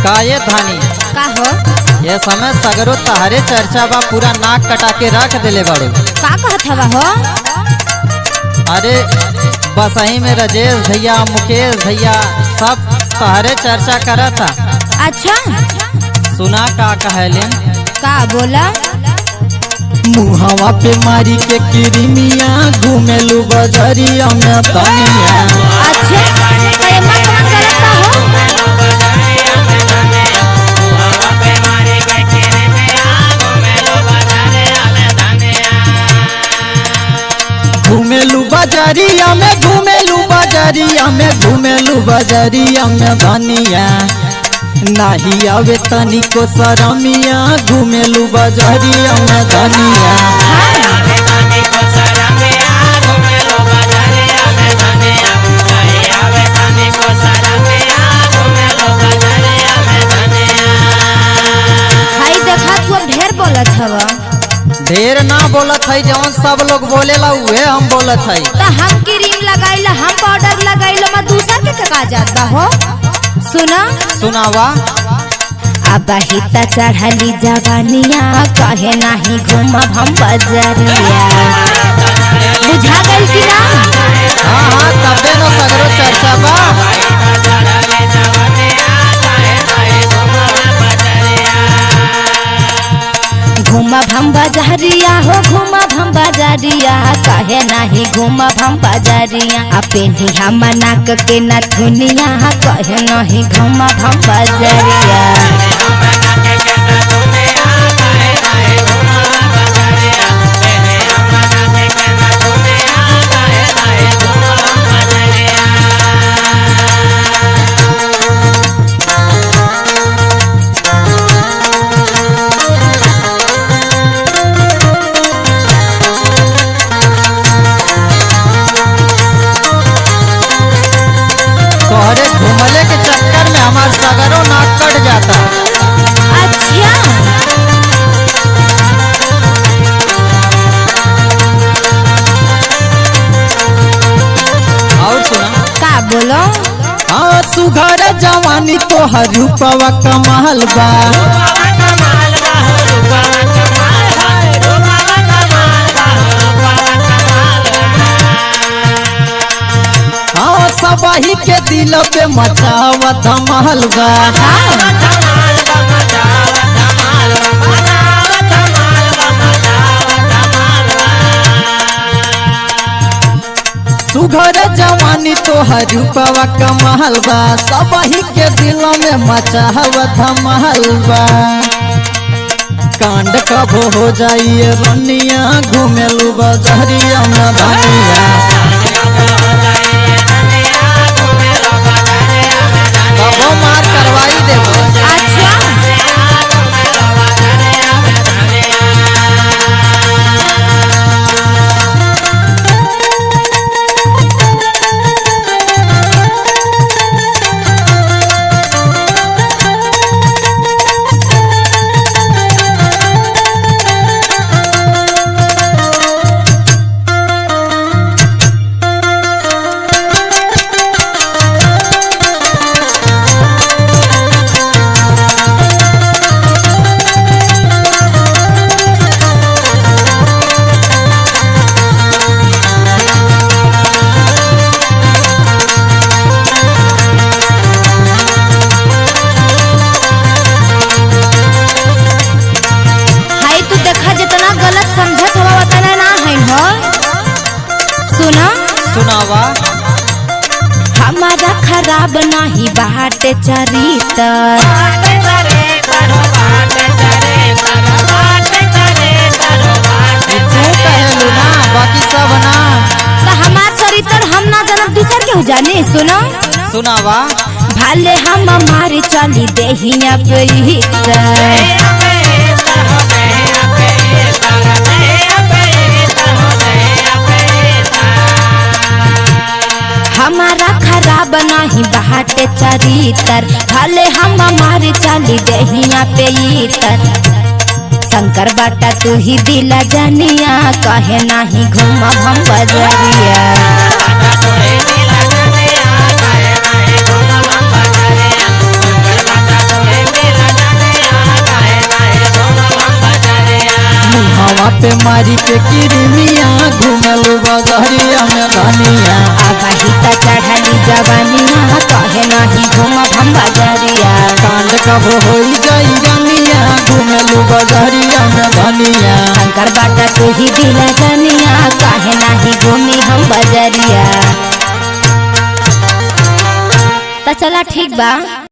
ये धानी का हो? ये समय सगरो तहरे चर्चा बा, पूरा नाक कटा के रख दिले बड़ो। का कहत हवा हो? अरे बसही में राजेश भैया मुकेश भैया सब तहरे चर्चा करत था। अच्छा सुना का कहलेन? का बोला? मुहावा पे मारी के किरमिया घूमेलू बजरिया में तनिया। अच्छा कयमा कमा करता हो? घूमेलू बजरिया में घूमेलू बजरिया में घूमेलू बजरिया में धनिया। नाही आवे तनिको शरमिया घूमेलू बजरिया में धनिया। हाय देखा तू अब ढेर बोलत हवा। ढेर ना बोलत है, जवन सब लोग बोलेला उहे हम बोलत है। तो हम क्रीम लगाइला, हम पाउडर लगाइला, मैं दूसर के का जाता हो? सुना सुनावा। अब हिता चढ़ली जवानिया कहे नाही घूमब हम बजरिया। बुझा गइल कि ना? हाँ हाँ तबे न सगरो चर्चा बा। घूमब हम बजरिया हो, घूमब हम बजरिया, कहे नाही घूमब हम बजरिया। पेनी हम नाक के नथुनिया कहे नहीं घूमब हम बजरिया। तोहरे घूमले के चक्कर में हमार सगरो नाक कट जाता। अच्छा और सुना का बोलो? हाँ सुघर जवानी तोहर रूपवा कमाल बा। हाँ सबही के दिल पे मचावा धमाल बा। सुघर जवानी तोहर रूपवा कमाल बा, सबही के दिल में मचावा धमाल बा। कांड कबो हो जाइए रनिया घूमेलू बजरिया में धनिया। कबो मार करवाई देबो। अच्छा सुनावा। हमारा खराब नहीं बाटे चरितर। तू कहेलू ना बाकी सब ना। तो हमार चरितर हम ना जानब दूसर के हो जाने। सुनो सुनावा। भाले हम हमारी चली देहिया पे हितर। हमारा खराब नहीं बाटे चरितर, भले हम हमारी चली देहिया पे इतर। शंकर बाटा तू ही दिला जानिया कहे नहीं घूमब हम बजरिया। मारी के किरमिया घूमेलू बजरिया में धनिया। आबाही त चढ़ली जवानिया कहे नहीं घूमब हम बजरिया। कांड कब होई जाई रानिया घूमेलू बजरिया में धनिया। शंकर बाटा तू ही दिला जानिया काहे नहीं घूमी हम बजरिया। तो चला ठीक बा।